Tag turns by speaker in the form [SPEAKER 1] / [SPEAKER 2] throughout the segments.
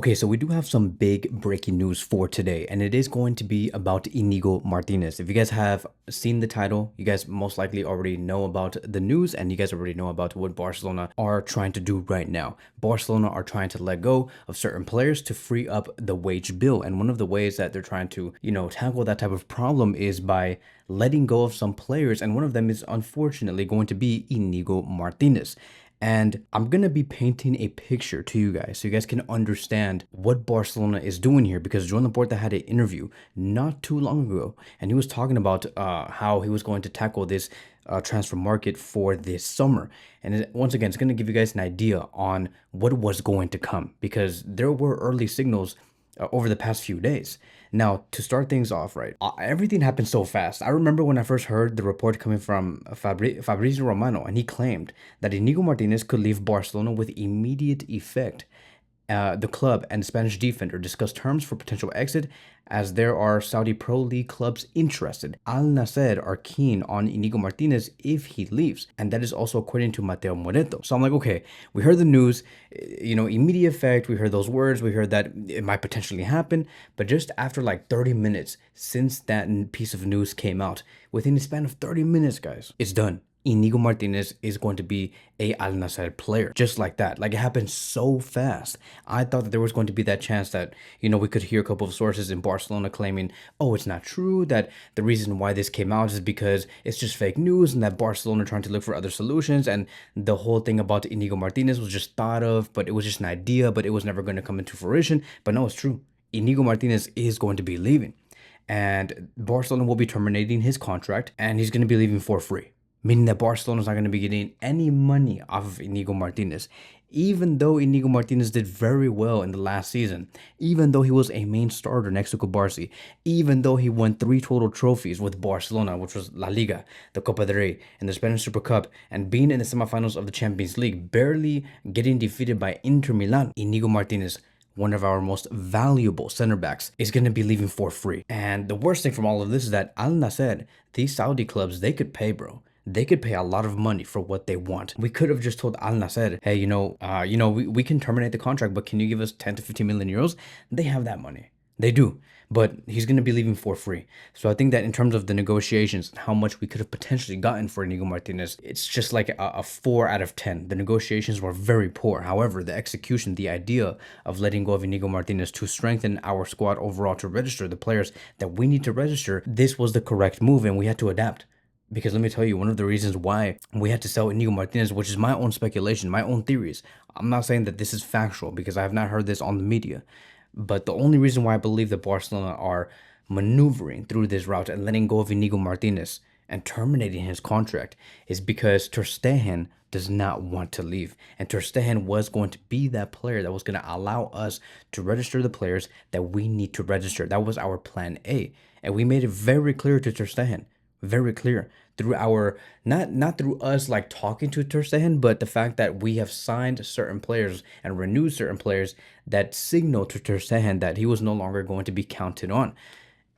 [SPEAKER 1] Okay, so we do have some big breaking news for today, and it is going to be about Iñigo Martínez. If you guys have seen the title, you guys most likely already know about the news, and you guys already know about what Barcelona are trying to do right now. Barcelona are trying to let go of certain players to free up the wage bill, and one of the ways that they're trying to, tackle that type of problem is by letting go of some players, and one of them is unfortunately going to be Iñigo Martínez. And I'm going to be painting a picture to you guys so you guys can understand what Barcelona is doing here, because Joan Laporta had an interview not too long ago and he was talking about how he was going to tackle this transfer market for this summer. And once again, it's going to give you guys an idea on what was going to come, because there were early signals over the past few days. Now, to start things off, right, everything happened so fast. I remember when I first heard the report coming from Fabrizio Romano, and he claimed that Iñigo Martínez could leave Barcelona with immediate effect. The club and Spanish defender discussed terms for potential exit, as there are Saudi Pro League clubs interested. Al Nassr are keen on Iñigo Martínez if he leaves, and that is also according to Mateo Moreto. So I'm like, okay, we heard the news, immediate effect. We heard those words. We heard that it might potentially happen, but just after like 30 minutes since that piece of news came out, within the span of 30 minutes, guys, it's done. Iñigo Martínez is going to be a Al Nassr player, just like that. Like, it happened so fast. I thought that there was going to be that chance that, we could hear a couple of sources in Barcelona claiming, oh, it's not true, that the reason why this came out is because it's just fake news, and that Barcelona trying to look for other solutions, and the whole thing about Iñigo Martínez was just thought of, but it was just an idea, but it was never going to come into fruition. But no, it's true. Iñigo Martínez is going to be leaving, and Barcelona will be terminating his contract, and he's going to be leaving for free, meaning that Barcelona is not going to be getting any money off of Iñigo Martínez. Even though Iñigo Martínez did very well in the last season, even though he was a main starter next to Cubarsí, even though he won 3 total trophies with Barcelona, which was La Liga, the Copa del Rey, and the Spanish Super Cup, and being in the semifinals of the Champions League, barely getting defeated by Inter Milan, Iñigo Martínez, one of our most valuable center backs, is going to be leaving for free. And the worst thing from all of this is that Al Nassr, these Saudi clubs, they could pay, bro. They could pay a lot of money for what they want. We could have just told Al Nassr, hey, we can terminate the contract, but can you give us 10 to 15 million euros? They have that money. They do. But he's going to be leaving for free. So I think that in terms of the negotiations and how much we could have potentially gotten for Iñigo Martínez, it's just like a 4 out of 10. The negotiations were very poor. However, the execution, the idea of letting go of Iñigo Martínez to strengthen our squad overall, to register the players that we need to register, this was the correct move, and we had to adapt. Because let me tell you, one of the reasons why we had to sell Iñigo Martínez, which is my own speculation, my own theories. I'm not saying that this is factual, because I have not heard this on the media. But the only reason why I believe that Barcelona are maneuvering through this route and letting go of Iñigo Martínez and terminating his contract is because Ter Stegen does not want to leave. And Ter Stegen was going to be that player that was going to allow us to register the players that we need to register. That was our plan A. And we made it very clear to Ter Stegen. Very clear through our not through us like talking to Ter Stegen, but the fact that we have signed certain players and renewed certain players that signal to Ter Stegen that he was no longer going to be counted on.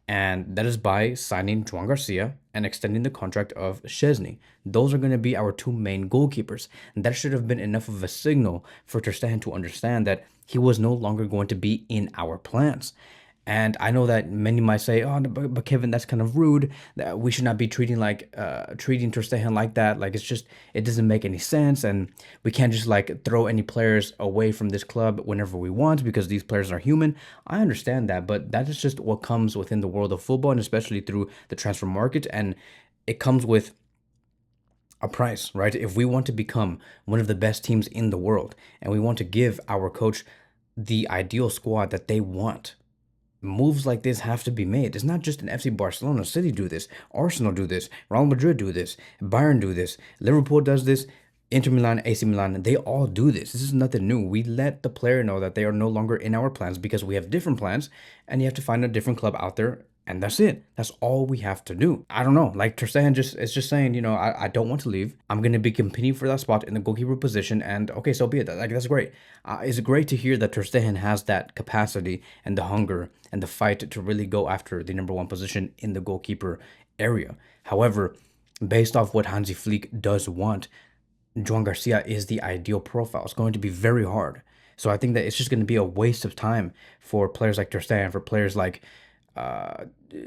[SPEAKER 1] And that is by signing Joan Garcia and extending the contract of Szczesny. Those are going to be our 2 main goalkeepers. And that should have been enough of a signal for Ter Stegen to understand that he was no longer going to be in our plans. And I know that many might say, oh, but Kevin, that's kind of rude. That we should not be treating Ter Stegen like that. Like, it doesn't make any sense. And we can't just like throw any players away from this club whenever we want, because these players are human. I understand that, but that is just what comes within the world of football, and especially through the transfer market. And it comes with a price, right? If we want to become one of the best teams in the world, and we want to give our coach the ideal squad that they want, moves like this have to be made. It's not just an FC Barcelona. City do this. Arsenal do this. Real Madrid do this. Bayern do this. Liverpool does this. Inter Milan, AC Milan, they all do this. This is nothing new. We let the player know that they are no longer in our plans because we have different plans, and you have to find a different club out there. And that's it. That's all we have to do. I don't know. Like Ter Stegen is just saying, I don't want to leave. I'm going to be competing for that spot in the goalkeeper position. And okay, so be it. Like, that's great. It's great to hear that Ter Stegen has that capacity and the hunger and the fight to really go after the number 1 position in the goalkeeper area. However, based off what Hansi Flick does want, Joan Garcia is the ideal profile. It's going to be very hard. So I think that it's just going to be a waste of time for players like Ter Stegen, for players like uh,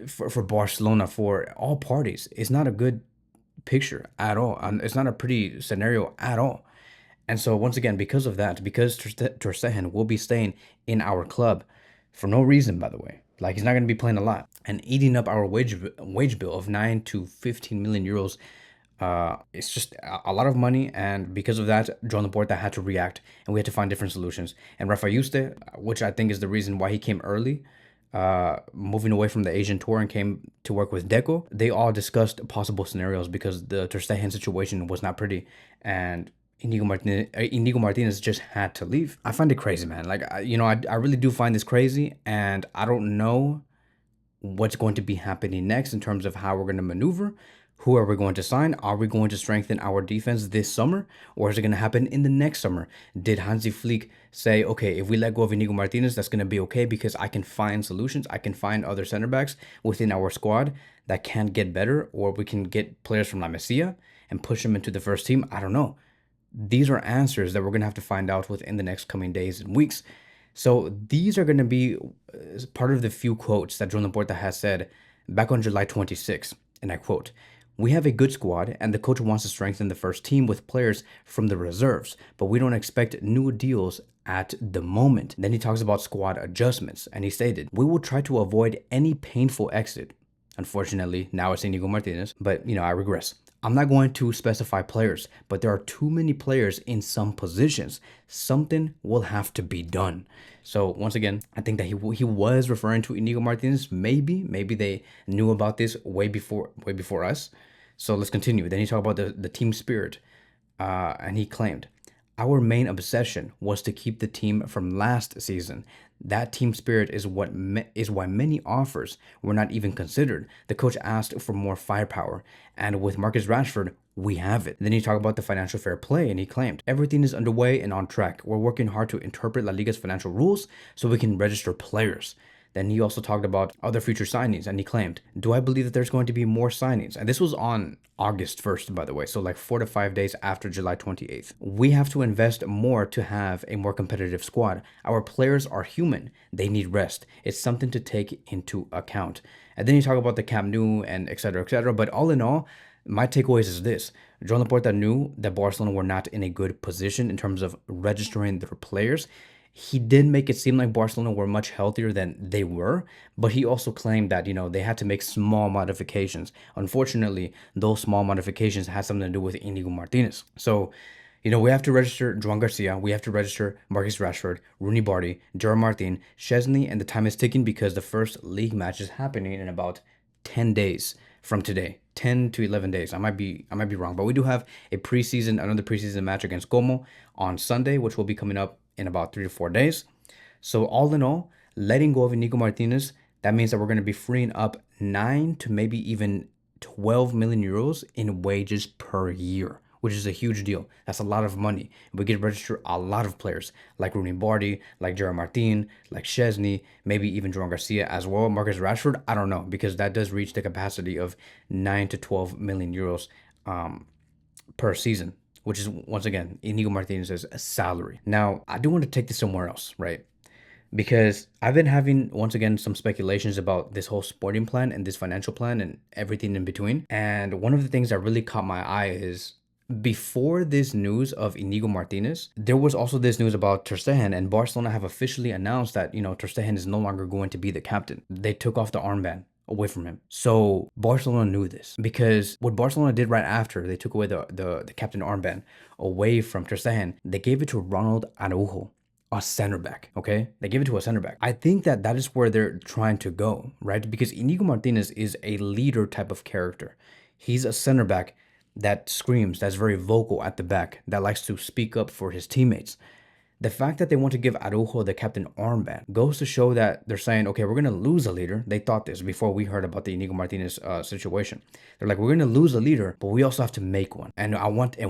[SPEAKER 1] for Barcelona, for all parties. It's not a good picture at all. It's not a pretty scenario at all. And so once again, because of that, because Ter Stegen will be staying in our club for no reason, by the way. Like, he's not going to be playing a lot and eating up our wage bill of 9 to 15 million euros. It's just a lot of money, and because of that, Joan Laporta had to react, and we had to find different solutions. And Rafa Yuste, which I think is the reason why he came early, moving away from the Asian tour and came to work with Deco, they all discussed possible scenarios because the Ter Stegen situation was not pretty, and Iñigo Martinez just had to leave. I find it crazy, man. Like, I really do find this crazy, and I don't know what's going to be happening next in terms of how we're going to maneuver. Who are we going to sign? Are we going to strengthen our defense this summer, or is it going to happen in the next summer? Did Hansi Flick say, okay, if we let go of Iñigo Martinez, that's going to be okay because I can find solutions. I can find other center backs within our squad that can get better, or we can get players from La Masia and push them into the first team? I don't know. These are answers that we're going to have to find out within the next coming days and weeks. So these are going to be part of the few quotes that Joan Laporta has said back on July 26th. And I quote, "We have a good squad and the coach wants to strengthen the first team with players from the reserves, but we don't expect new deals at the moment." Then he talks about squad adjustments and he stated, "We will try to avoid any painful exit." Unfortunately, now it's Iñigo Martinez, but I regress. "I'm not going to specify players, but there are too many players in some positions. Something will have to be done." So once again, I think that he was referring to Iñigo Martinez. Maybe they knew about this way before us. So let's continue. Then he talked about the team spirit, and he claimed, "Our main obsession was to keep the team from last season. That team spirit is why many offers were not even considered. The coach asked for more firepower, and with Marcus Rashford, we have it." Then he talked about the financial fair play, and he claimed, "Everything is underway and on track. We're working hard to interpret La Liga's financial rules so we can register players." Then he also talked about other future signings, and he claimed, "Do I believe that there's going to be more signings?" And this was on August 1st, by the way, so like 4 to 5 days after July 28th. "We have to invest more to have a more competitive squad. Our players are human. They need rest. It's something to take into account." And then he talked about the Camp Nou and et cetera, et cetera. But all in all, my takeaways is this. Joan Laporta knew that Barcelona were not in a good position in terms of registering their players. He did make it seem like Barcelona were much healthier than they were, but he also claimed that, they had to make small modifications. Unfortunately, those small modifications had something to do with Iñigo Martinez. So, we have to register Joan Garcia, we have to register Marcus Rashford, Rooney Barty, Gerard Martin, Szczesny, and the time is ticking because the first league match is happening in about 10 days from today. 10 to 11 days. I might be wrong, but we do have another preseason match against Como on Sunday, which will be coming up in about 3 to 4 days. So all in all, letting go of Iñigo Martinez, that means that we're going to be freeing up 9 to maybe even 12 million euros in wages per year, which is a huge deal. That's a lot of money. We get to register a lot of players like Rooney Barty, like Gerard Martin, like Szczesny, maybe even Joan Garcia as well. Marcus Rashford, I don't know, because that does reach the capacity of 9 to 12 million euros per season, which is, once again, Iñigo Martinez's salary. Now, I do want to take this somewhere else, right? Because I've been having, once again, some speculations about this whole sporting plan and this financial plan and everything in between. And one of the things that really caught my eye is, before this news of Iñigo Martinez, there was also this news about Ter Stegen, and Barcelona have officially announced that, Ter Stegen is no longer going to be the captain. They took off the armband away from him. So Barcelona knew this, because what Barcelona did right after they took away the captain armband away from Ter Stegen, they gave it to Ronald Araújo, a center back. Okay, they gave it to a center back. I think that is where they're trying to go, right? Because Iñigo Martinez is a leader type of character. He's a center back that screams, that's very vocal at the back, that likes to speak up for his teammates. The fact that they want to give Araujo the captain armband goes to show that they're saying, okay, we're going to lose a leader. They thought this before we heard about the Iñigo Martinez situation. They're like, we're going to lose a leader, but we also have to make one. And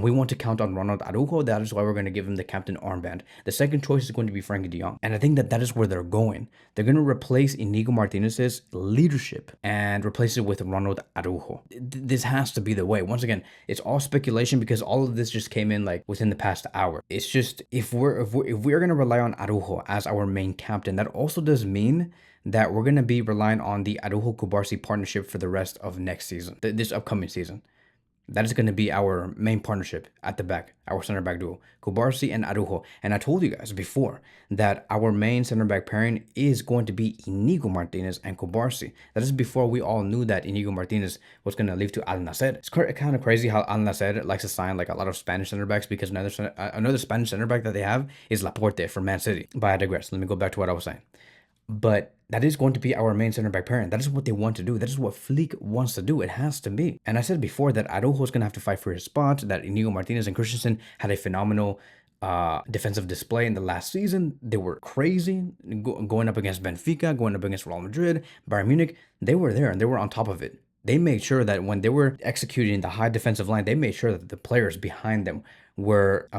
[SPEAKER 1] we want to count on Ronald Araújo. That is why we're going to give him the captain armband. The second choice is going to be Frenkie de Jong. And I think that is where they're going. They're going to replace Iñigo Martinez's leadership and replace it with Ronald Araújo. This has to be the way. Once again, it's all speculation because all of this just came in like within the past hour. It's just, if we're if we're going to rely on Araujo as our main captain, that also does mean that we're going to be relying on the Araujo Cubarsí partnership for the rest of next season, this upcoming season. That is going to be our main partnership at the back, our center back duo, Cubarsí and Araujo. And I told you guys before that our main center back pairing is going to be Iñigo Martínez and Cubarsí. That is before we all knew that Iñigo Martínez was going to leave to Al Nassr. It's kind of crazy how Al Nassr likes to sign like a lot of Spanish center backs, because another Spanish center back that they have is Laporta from Man City. But I digress. Let me go back to what I was saying. But that is going to be our main center back pairing. That is what they want to do. That is what Flick wants to do. It has to be. And I said before that Araujo is going to have to fight for his spot, that Iñigo Martínez and Christensen had a phenomenal defensive display in the last season. They were crazy, going up against Benfica, going up against Real Madrid, Bayern Munich. They were there and they were on top of it. They made sure that when they were executing the high defensive line, they made sure that the players behind them were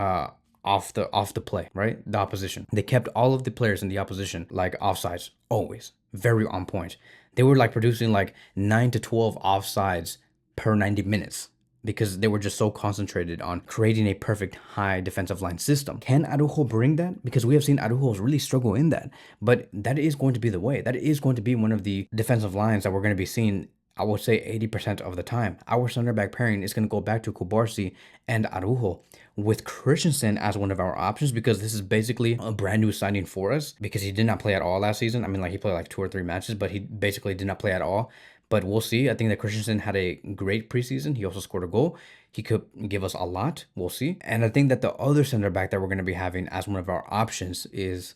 [SPEAKER 1] off the play, right? The opposition. They kept all of the players in the opposition like offsides, always very on point. They were like producing like 9 to 12 offsides per 90 minutes because they were just so concentrated on creating a perfect high defensive line system. Can Araujo bring that? Because we have seen Araujo really struggle in that, but that is going to be the way. That is going to be one of the defensive lines that we're going to be seeing, I would say 80% of the time. Our center back pairing is going to go back to Cubarsí and Araujo, with Christensen as one of our options, because this is basically a brand new signing for us, because he did not play at all last season. I mean, like he played like 2 or 3 matches, but he basically did not play at all. But we'll see. I think that Christensen had a great preseason. He also scored a goal. He could give us a lot. We'll see. And I think that the other center back that we're going to be having as one of our options is,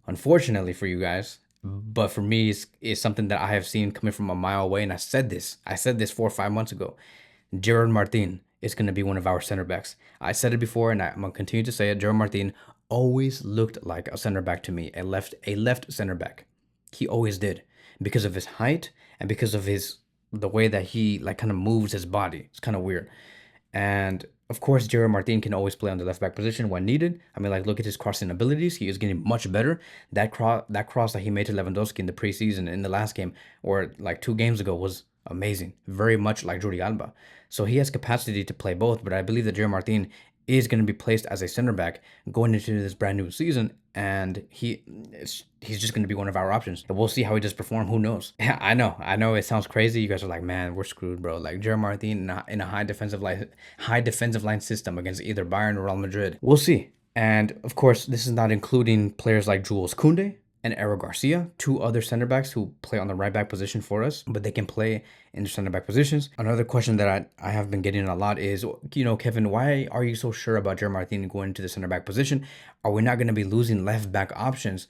[SPEAKER 1] unfortunately for you guys, but for me, is something that I have seen coming from a mile away. And I said this 4 or 5 months ago. Gerard Martin is going to be one of our center backs. I said it before, and I'm going to continue to say it. Gerard Martin always looked like a center back to me, a left center back. He always did, because of his height and because of the way that he like kind of moves his body. It's kind of weird. And of course, Gerard Martin can always play on the left back position when needed. I mean, like, look at his crossing abilities. He is getting much better. That cross that he made to Lewandowski in the preseason, in the last game, or like 2 games ago, was amazing. Very much like Jordi Alba. So he has capacity to play both, but I believe that Gerard Martin is going to be placed as a center back going into this brand new season, and he's just going to be one of our options. And we'll see how he does perform. Who knows? Yeah, I know it sounds crazy. You guys are like, man, we're screwed, bro. Like Gerard Martin in a high defensive line system against either Bayern or Real Madrid. We'll see. And of course, this is not including players like Jules Koundé and Eric Garcia, 2 other center backs who play on the right back position for us, but they can play in the center back positions. Another question that I have been getting a lot is, Kevin, why are you so sure about Gerard Martin going into the center back position? Are we not going to be losing left back options,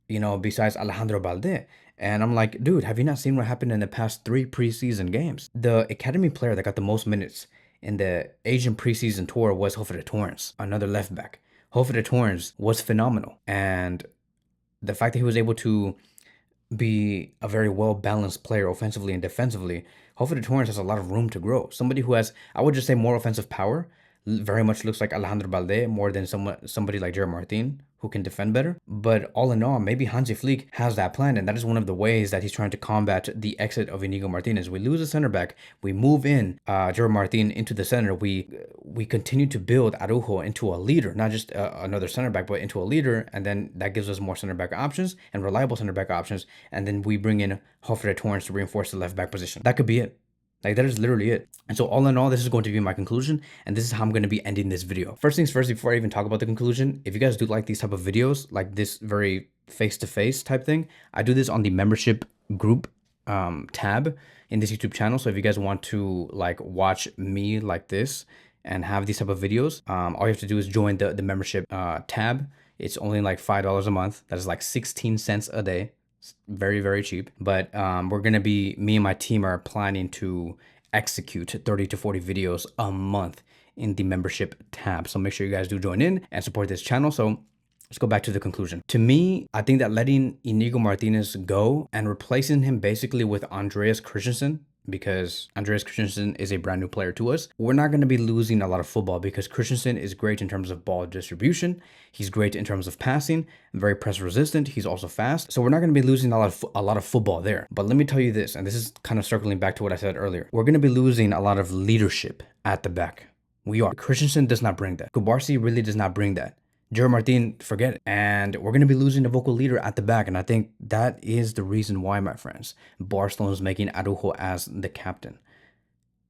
[SPEAKER 1] besides Alejandro Balde? And I'm like, dude, have you not seen what happened in the past 3 preseason games? The academy player that got the most minutes in the Asian preseason tour was Hofre Torrens, another left back. Hofre Torrens was phenomenal, and the fact that he was able to be a very well-balanced player offensively and defensively, Hofre Torrens has a lot of room to grow. Somebody who has, I would just say, more offensive power, very much looks like Alejandro Balde more than somebody like Gerard Martin, who can defend better. But all in all, maybe Hansi Flick has that plan, and that is one of the ways that he's trying to combat the exit of Iñigo Martínez. We lose a center back, we move in Gerard Martin into the center, we continue to build Araujo into a leader, not just another center back, but into a leader, and then that gives us more center back options and reliable center back options, and then we bring in Hofre Torrens to reinforce the left back position. That could be it. Like, that is literally it. And so all in all, this is going to be my conclusion, and this is how I'm going to be ending this video. First things first, before I even talk about the conclusion, if you guys do like these type of videos, like this very face-to-face type thing, I do this on the membership group tab in this YouTube channel. So if you guys want to like watch me like this and have these type of videos, all you have to do is join the membership tab. It's only like $5 a month. That is like 16 cents a day. Very, very cheap. But me and my team are planning to execute 30 to 40 videos a month in the membership tab. So make sure you guys do join in and support this channel. So let's go back to the conclusion. To me, I think that letting Iñigo Martínez go and replacing him basically with Andreas Christensen, because Andreas Christensen is a brand new player to us, we're not going to be losing a lot of football, because Christensen is great in terms of ball distribution. He's great in terms of passing, very press resistant. He's also fast. So we're not going to be losing a lot of football there. But let me tell you this, and this is kind of circling back to what I said earlier. We're going to be losing a lot of leadership at the back. We are. Christensen does not bring that. Cubarsí really does not bring that. Joan Martin, forget it. And we're going to be losing the vocal leader at the back. And I think that is the reason why, my friends, Barcelona is making Araujo as the captain.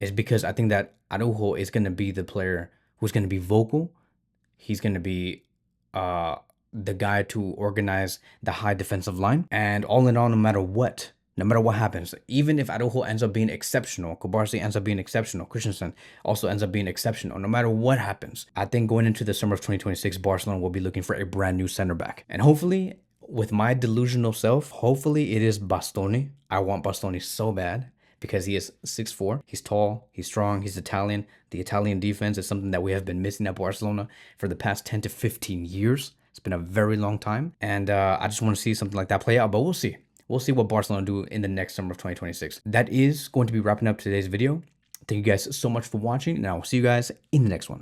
[SPEAKER 1] It's because I think that Araujo is going to be the player who's going to be vocal. He's going to be the guy to organize the high defensive line. And all in all, no matter what happens, even if Araujo ends up being exceptional, Kubarsi ends up being exceptional, Christensen also ends up being exceptional, no matter what happens, I think going into the summer of 2026, Barcelona will be looking for a brand new center back. And hopefully, with my delusional self, hopefully it is Bastoni. I want Bastoni so bad because he is 6'4". He's tall, he's strong, he's Italian. The Italian defense is something that we have been missing at Barcelona for the past 10 to 15 years. It's been a very long time. And I just want to see something like that play out, but we'll see. We'll see what Barcelona do in the next summer of 2026. That is going to be wrapping up today's video. Thank you guys so much for watching, and I will see you guys in the next one.